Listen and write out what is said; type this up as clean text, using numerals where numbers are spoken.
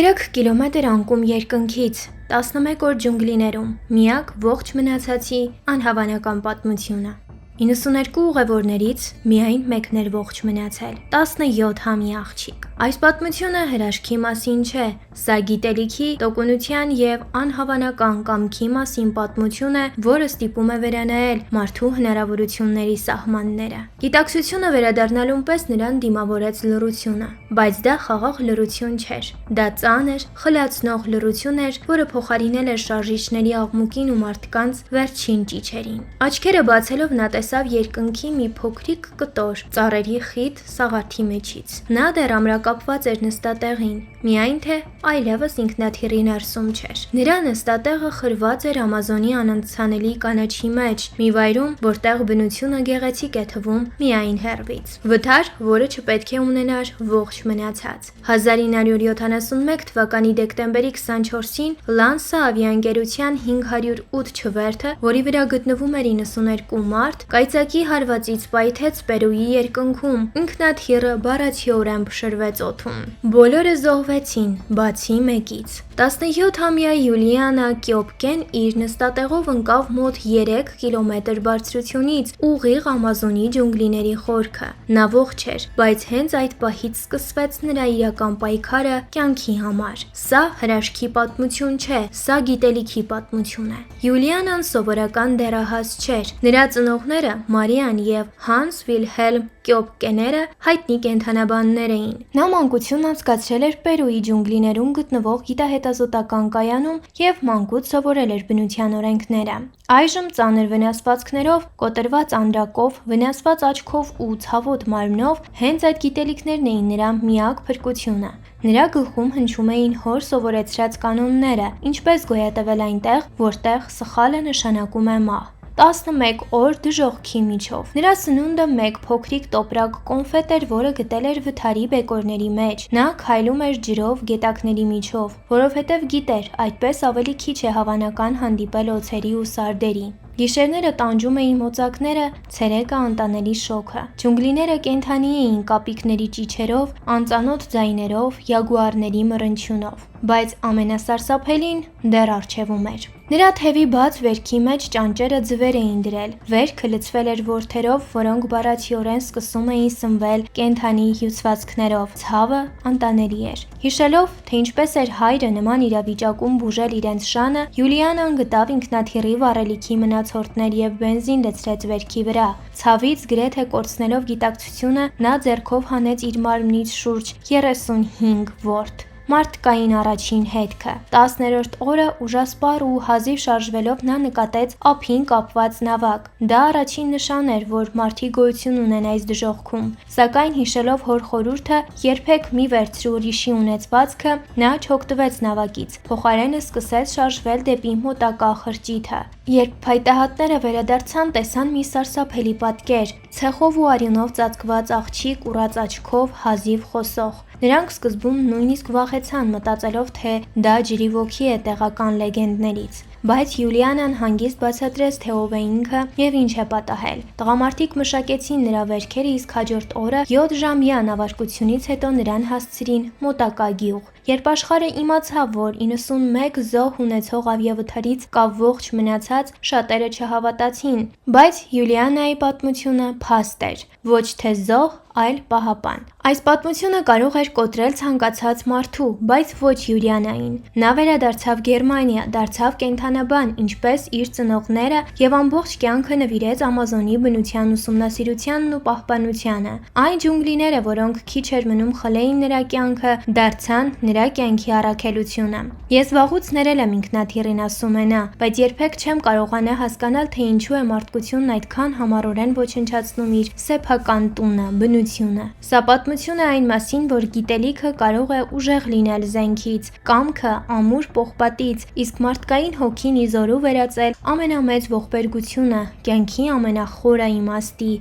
3 կիլոմետր անկում երկնքից, 11 օր ջունգլիներում, միակ ողջ մնացածի անհավանական պատմությունը։ 92 ուղևորներից միայն մեկն էր ողջ մնացել, 17-ամյա աղջիկ։ Այս պատմությունը հրաշքի մասին չէ, սա գիտելիքի, տոկունության և անհավանական կամքի մասին պատմություն է, որը ստիպում է վերանայել մարդու հնարավորությունների սահմանները։ Գիտակցությունը վերադառնալուն պես նրան դիմավորեց լռությունը, բայց դա խաղաղ լռություն չէր։ Դա ծանր, խլացնող լռություն էր, որը փոխարինել էր շարժիչների աղմուկին ու մարդկանց վերջին ճիչերին։ Աչքերը բացելով նա տեսավ երկնքի մի փոքրիկ կտոր ծառերի խիտ սաղարթի մեջից։ Նա դեռ ամրակապված էր նստատեղին, միայն թե այլևս ինքնաթիռի ներսում չէր։ Նրա նստատեղը խրված էր Ամազոնի անանցանելի կանաչի մեջ, մի վայրում, որտեղ բնությունը գեղեցիկ է թվում միայն հեռվից։ Վթար, որը չպետք է ունենար ողջ մնացած։ 1971 թվականի դեկտեմբերի 24-ին Lansa ավիաընկերության 508 չվերթը, որի վրա գտնվում էր 92 մարդ, կայծակի հարվածից պայթեց Պերուի երկնքում։ Ինքնաթիռը բառացիորեն փշրվեց օդում։ Բոլորը զոհվեցին, բացի մեկից։ 17-ամյա Յուլիանա Կյոպկեն իր նստատեղով ընկավ մոտ 3 կիլոմետր բարձրությունից, ուղիղ Ամազոնի ջունգլիների խորքը։ Նա ողջ էր, բայց հենց այդ պահից սկսվեց նրա իրական պայքարը կյանքի համար։ Սա հրաշքի պատմություն չէ, սա գիտելիքի պատմություն է։ Յուլիանան սովորական դեռահաս չէր։ Նրա ծնողները Մարիան և Հանս Վիլհելմ Կյոպկեները հայտնի կենդանաբաններ էին։ Նա մանկությունն անցկացրել էր Պերուի ջունգլիներում գտնվող գիտահետազոտական կայանում և մանկուց սովորել էր բնության օրենքները։ Այժմ ծանր վնասվածքներով, կոտրված անդրակով, վնասված աչքով ու ցավոտ մարմնով հենց այդ գիտելիքներն էին նրա միակ փրկությունը։ Նրա գլխում հնչում էին հոր սովորեցրած կանոնները, ինչպես գոյատևել այնտեղ, որտեղ սխալը նշանակում է մահ։ 11 օր դժոխքի միջով։ Նրա սնունդը մեկ փոքրիկ տոպրակ կոնֆետ էր, որը գտել էր վթարի բեկորների մեջ։ Նա քայլում էր ջրով, գետակների միջով, որովհետև գիտեր, այդպես ավելի քիչ է հավանական հանդիպել օձերի ու սարդերի։ Գիշերները տանջում էին մոծակները, ցերեկը անտանելի շոգը։ Ջունգլիները կենդանի էին կապիկների ճիչերով, անծանոթ ձայներով, յագուարների մռնչյունով։ Բայց ամենասարսափելին դեռ առջևում էր։ Նրա թևի բաց վերքի մեջ ճանճերը ձվեր էին դրել։ Վերքը լցվել էր ворթերով, որոնք բառացիորեն սկսում էին սնվել կենդանի հյուսվածքներով։ Ցավը անտանելի էր։ Հիշելով, թե ինչպես էր հայրը նման իրավիճակում բուժել իրենց շանը, Յուլիանան գտավ ինքնաթիռի վառելիքի մնացորդներ և բենզին լցրեց վերքի վրա։ Ցավից գրեթե կորցնելով գիտակցությունը, նա ձեռքով հանեց իր մարմնից շուրջ 35 ворթ։ Մարդկային առաջին հետքը։ 10-րդ օրը ուժասպառ ու հազիվ շարժվելով նա նկատեց ափին կապված նավակ։ Դա առաջին նշան էր, որ մարդիկ գոյություն ունեն այս դժոխքում։ Սակայն հիշելով հոր խորհուրդը երբեք մի վերցրու ուրիշի ունեցվածքը, նա չօգտվեց նավակից, փոխարենը սկսեց շարժվել դեպի մոտակա խրճիթը։ Երբ փայտահատները վերադարձան, տեսան մի սարսափելի պատկեր՝ ցեխով ու արյունով ծածկված աղջիկ ուռած աչքով, հազիվ խոսող։ Նրանք սկզբում նույնիսկ վախեցան, մտածելով, թե դա ջրի ոգի է տեղական լեգենդներից։ Բայց Յուլիանան հանգիստ բացատրեց, թե ով է ինքը և ինչ է պատահել։ Տղամարդիկ մշակեցին նրա վերքերը, իսկ հաջորդ օրը 7-ժամյա նավարկությունից հետո նրան հասցրին մոտակա գյուղ։ Երբ աշխարհը իմացավ, որ 91 զոհ ունեցող ավիավթարից կա ողջ մնացած, շատերը չհավատացին։ Բայց Յուլիանայի պատմությունը փաստ էր, ոչ թե զոհ, այլ պահապան։ Այս պատմությունը կարող էր կոտրել ցանկացած մարդու, բայց ոչ Յուլիանային։ Նա վերադարձավ Գերմանիա, դարձավ կենդանաբան, ինչպես իր ծնողները, և ամբողջ կյանքը նվիրեց Ամազոնի բնության ուսումնասիրությանն ու պահպանությանը։ Այն ջունգլիները, որոնք քիչ էր մնում խլեին նրա կյանքը, դարձան նրա կյանքի առաքելությունը։ Ես վաղուց ներել եմ ինքնաթիռին, ասում է նա, բայց երբեք չեմ կարողանա հասկանալ, թե ինչու է մարդկությունն այդքան համառորեն ոչնչացնում իր սեփական տունը, բնությունը։ Սա պատմություն է այն մասին, որ գիտելիքը կարող է ուժեղ լինել զենքից, կամքը ամուր պողպատից, իսկ մարդկային հոգին ի զորու վերածել ամենամեծ ողբերգությունը, կյանքի ամենախորը իմաստի